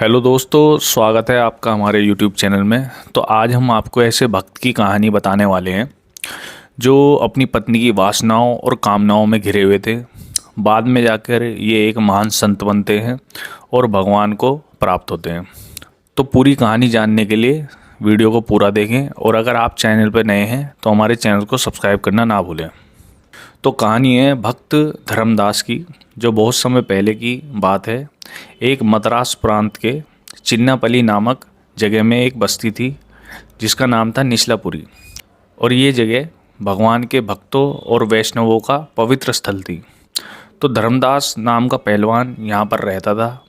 Hello दोस्तों, स्वागत है आपका हमारे यूट्यूब चैनल में। तो आज हम आपको ऐसे भक्त की कहानी बताने वाले हैं जो अपनी पत्नी की वासनाओं और कामनाओं में घिरे हुए थे। बाद में जाकर ये एक महान संत बनते हैं और भगवान को प्राप्त होते हैं। तो पूरी कहानी जानने के लिए वीडियो को पूरा देखें, और अगर आप चैनल पर नए हैं तो हमारे चैनल को सब्सक्राइब करना ना भूलें। तो कहानी है भक्त धर्मदास की, जो बहुत समय पहले की बात है। एक मद्रास प्रांत के चिन्नापल्ली नामक जगह में एक बस्ती थी जिसका नाम था निचलापुरी, और ये जगह भगवान के भक्तों और वैष्णवों का पवित्र स्थल थी। तो धर्मदास नाम का पहलवान यहाँ पर रहता था,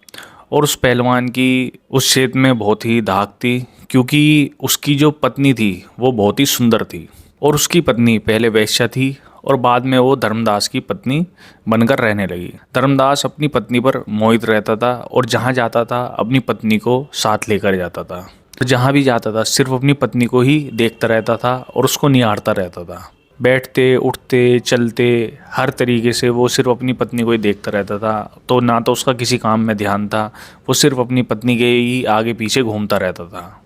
और उस पहलवान की उस क्षेत्र में बहुत ही धाक थी, क्योंकि उसकी जो पत्नी थी वो बहुत ही सुंदर थी। और उसकी पत्नी पहले वेश्या थी और बाद में वो धर्मदास की पत्नी बनकर रहने लगी। धर्मदास अपनी पत्नी पर मोहित रहता था और जहाँ जाता था अपनी पत्नी को साथ लेकर जाता था। तो जहाँ भी जाता था सिर्फ अपनी पत्नी को ही देखता रहता था और उसको निहारता रहता था। बैठते उठते चलते हर तरीके से वो सिर्फ अपनी पत्नी को ही देखता रहता था। तो ना तो उसका किसी काम में ध्यान था, वो सिर्फ अपनी पत्नी के ही आगे पीछे घूमता रहता था।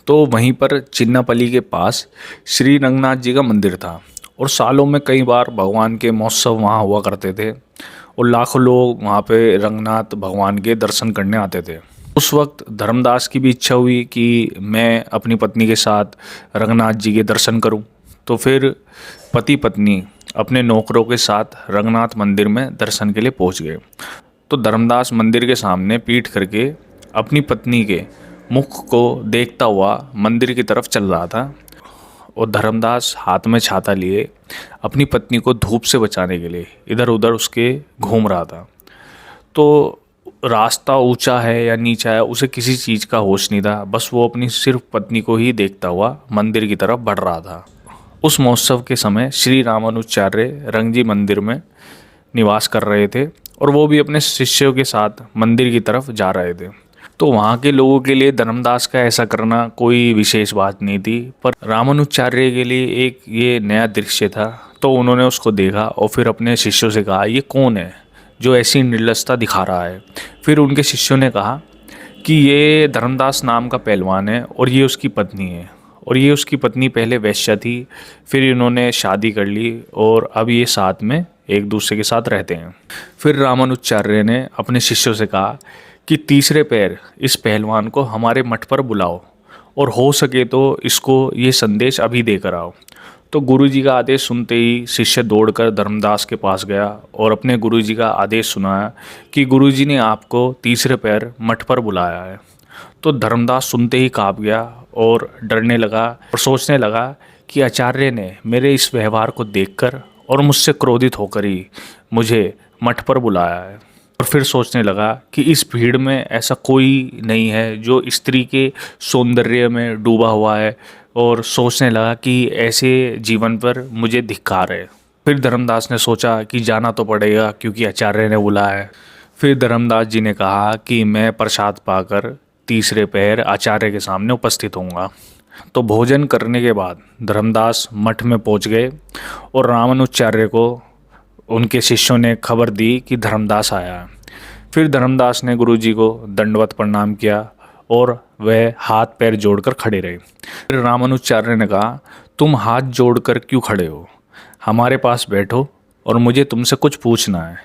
तो वहीं पर चिन्नापल्ली के पास श्री रंगनाथ जी का मंदिर था, और सालों में कई बार भगवान के महोत्सव वहाँ हुआ करते थे, और लाखों लोग वहाँ पे रंगनाथ भगवान के दर्शन करने आते थे। उस वक्त धर्मदास की भी इच्छा हुई कि मैं अपनी पत्नी के साथ रंगनाथ जी के दर्शन करूं। तो फिर पति पत्नी अपने नौकरों के साथ रंगनाथ मंदिर में दर्शन के लिए पहुंच गए। तो धर्मदास मंदिर के सामने पीठ करके अपनी पत्नी के मुख को देखता हुआ मंदिर की तरफ चल रहा था, और धर्मदास हाथ में छाता लिए अपनी पत्नी को धूप से बचाने के लिए इधर उधर उसके घूम रहा था। तो रास्ता ऊंचा है या नीचा है उसे किसी चीज़ का होश नहीं था, बस वो अपनी सिर्फ पत्नी को ही देखता हुआ मंदिर की तरफ बढ़ रहा था। उस महोत्सव के समय श्री रामानुजाचार्य रंगजी मंदिर में निवास कर रहे थे, और वो भी अपने शिष्यों के साथ मंदिर की तरफ जा रहे थे। तो वहाँ के लोगों के लिए धर्मदास का ऐसा करना कोई विशेष बात नहीं थी, पर रामानुजाचार्य के लिए एक ये नया दृश्य था। तो उन्होंने उसको देखा और फिर अपने शिष्यों से कहा, ये कौन है जो ऐसी निर्लजता दिखा रहा है। फिर उनके शिष्यों ने कहा कि ये धर्मदास नाम का पहलवान है, और ये उसकी पत्नी है, और ये उसकी पत्नी पहले वेश्या थी, फिर इन्होंने शादी कर ली और अब ये साथ में एक दूसरे के साथ रहते हैं। फिर रामानुजाचार्य ने अपने शिष्यों से कहा कि तीसरे पैर इस पहलवान को हमारे मठ पर बुलाओ, और हो सके तो इसको ये संदेश अभी देकर आओ। तो गुरुजी का आदेश सुनते ही शिष्य दौड़कर धर्मदास के पास गया और अपने गुरुजी का आदेश सुनाया कि गुरुजी ने आपको तीसरे पैर मठ पर बुलाया है। तो धर्मदास सुनते ही काँप गया और डरने लगा, और सोचने लगा कि आचार्य ने मेरे इस व्यवहार को देखकर और मुझसे क्रोधित होकर ही मुझे मठ पर बुलाया है। और फिर सोचने लगा कि इस भीड़ में ऐसा कोई नहीं है जो स्त्री के सौंदर्य में डूबा हुआ है, और सोचने लगा कि ऐसे जीवन पर मुझे धिक्कार है। फिर धर्मदास ने सोचा कि जाना तो पड़ेगा क्योंकि आचार्य ने बुलाया है। फिर धर्मदास जी ने कहा कि मैं प्रसाद पाकर तीसरे पहर आचार्य के सामने उपस्थित होऊंगा। तो भोजन करने के बाद धर्मदास मठ में पहुंच गए, और रामानुजाचार्य को उनके शिष्यों ने खबर दी कि धर्मदास आया है। फिर धर्मदास ने गुरुजी को दंडवत प्रणाम किया और वह हाथ पैर जोड़कर खड़े रहे। फिर रामानुजाचार्य ने कहा, तुम हाथ जोड़कर क्यों खड़े हो? हमारे पास बैठो और मुझे तुमसे कुछ पूछना है।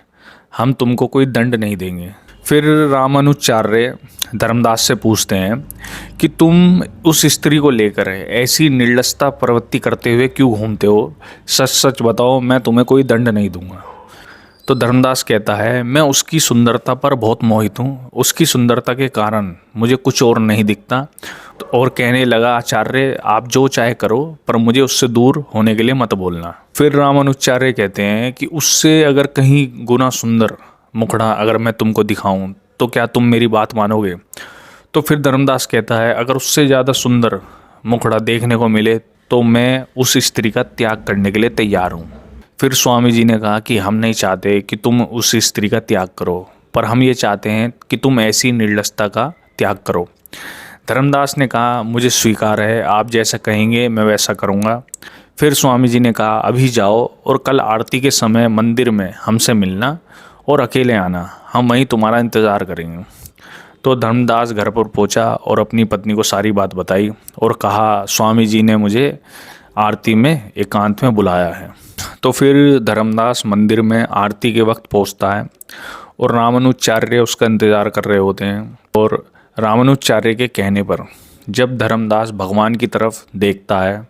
हम तुमको कोई दंड नहीं देंगे। फिर रामानुजाचार्य धर्मदास से पूछते हैं कि तुम उस स्त्री को लेकर ऐसी निर्लजता प्रवृत्ति करते हुए क्यों घूमते हो? सच सच बताओ, मैं तुम्हें कोई दंड नहीं दूंगा। तो धर्मदास कहता है, मैं उसकी सुंदरता पर बहुत मोहित हूँ, उसकी सुंदरता के कारण मुझे कुछ और नहीं दिखता। और कहने लगा, आचार्य आप जो चाहे करो, पर मुझे उससे दूर होने के लिए मत बोलना। फिर रामानुजाचार्य कहते हैं कि उससे अगर कहीं गुना सुंदर मुखड़ा अगर मैं तुमको दिखाऊं तो क्या तुम मेरी बात मानोगे? तो फिर धर्मदास कहता है, अगर उससे ज़्यादा सुंदर मुखड़ा देखने को मिले तो मैं उस स्त्री का त्याग करने के लिए तैयार हूँ। फिर स्वामी जी ने कहा कि हम नहीं चाहते कि तुम उस स्त्री का त्याग करो, पर हम ये चाहते हैं कि तुम ऐसी निर्लजता का त्याग करो। धर्मदास ने कहा, मुझे स्वीकार है, आप जैसा कहेंगे मैं वैसा करूँगा। फिर स्वामी जी ने कहा, अभी जाओ और कल आरती के समय मंदिर में हमसे मिलना और अकेले आना, हम वहीं तुम्हारा इंतज़ार करेंगे। तो धर्मदास घर पर पहुंचा और अपनी पत्नी को सारी बात बताई और कहा, स्वामी जी ने मुझे आरती में एकांत में बुलाया है। तो फिर धर्मदास मंदिर में आरती के वक्त पहुंचता है और रामानुजाचार्य उसका इंतज़ार कर रहे होते हैं। और रामानुजाचार्य के कहने पर जब धर्मदास भगवान की तरफ देखता है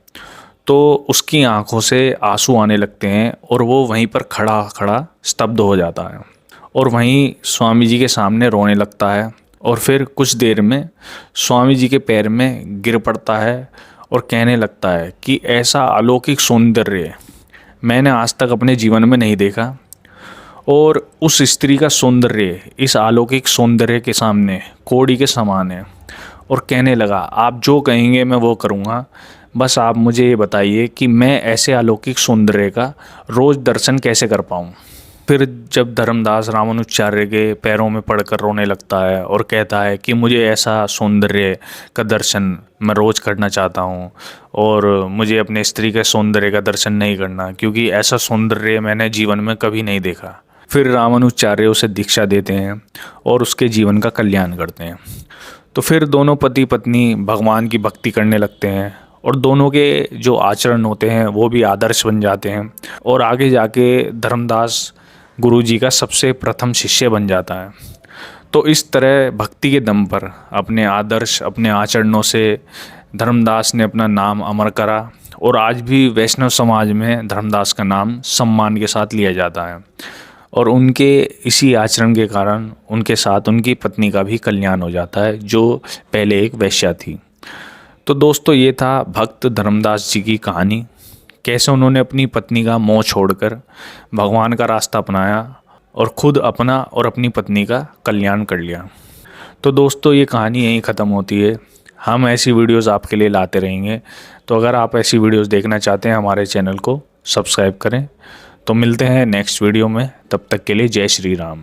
तो उसकी आंखों से आंसू आने लगते हैं और वो वहीं पर खड़ा खड़ा स्तब्ध हो जाता है और वहीं स्वामी जी के सामने रोने लगता है। और फिर कुछ देर में स्वामी जी के पैर में गिर पड़ता है और कहने लगता है कि ऐसा अलौकिक सौंदर्य मैंने आज तक अपने जीवन में नहीं देखा। और उस स्त्री का सौंदर्य इस अलौकिक सौंदर्य के सामने कौड़ी के समान है। और कहने लगा, आप जो कहेंगे मैं वो करूँगा, बस आप मुझे ये बताइए कि मैं ऐसे अलौकिक सौंदर्य का रोज़ दर्शन कैसे कर पाऊँ। फिर जब धर्मदास रामानुजाचार्य के पैरों में पड़कर रोने लगता है और कहता है कि मुझे ऐसा सौंदर्य का दर्शन मैं रोज़ करना चाहता हूँ और मुझे अपने स्त्री के सौंदर्य का दर्शन नहीं करना, क्योंकि ऐसा सौंदर्य मैंने जीवन में कभी नहीं देखा। फिर रामानुजाचार्य उसे दीक्षा देते हैं और उसके जीवन का कल्याण करते हैं। तो फिर दोनों पति पत्नी भगवान की भक्ति करने लगते हैं और दोनों के जो आचरण होते हैं वो भी आदर्श बन जाते हैं और आगे जाके धर्मदास गुरु जी का सबसे प्रथम शिष्य बन जाता है। तो इस तरह भक्ति के दम पर अपने आदर्श अपने आचरणों से धर्मदास ने अपना नाम अमर करा और आज भी वैष्णव समाज में धर्मदास का नाम सम्मान के साथ लिया जाता है। और उनके इसी आचरण के कारण उनके साथ उनकी पत्नी का भी कल्याण हो जाता है, जो पहले एक वैश्या थी। तो दोस्तों, ये था भक्त धर्मदास जी की कहानी, कैसे उन्होंने अपनी पत्नी का मोह छोड़कर भगवान का रास्ता अपनाया और खुद अपना और अपनी पत्नी का कल्याण कर लिया। तो दोस्तों, ये कहानी यहीं ख़त्म होती है। हम ऐसी वीडियोस आपके लिए लाते रहेंगे। तो अगर आप ऐसी वीडियोस देखना चाहते हैं हमारे चैनल को सब्सक्राइब करें। तो मिलते हैं नेक्स्ट वीडियो में, तब तक के लिए जय श्री राम।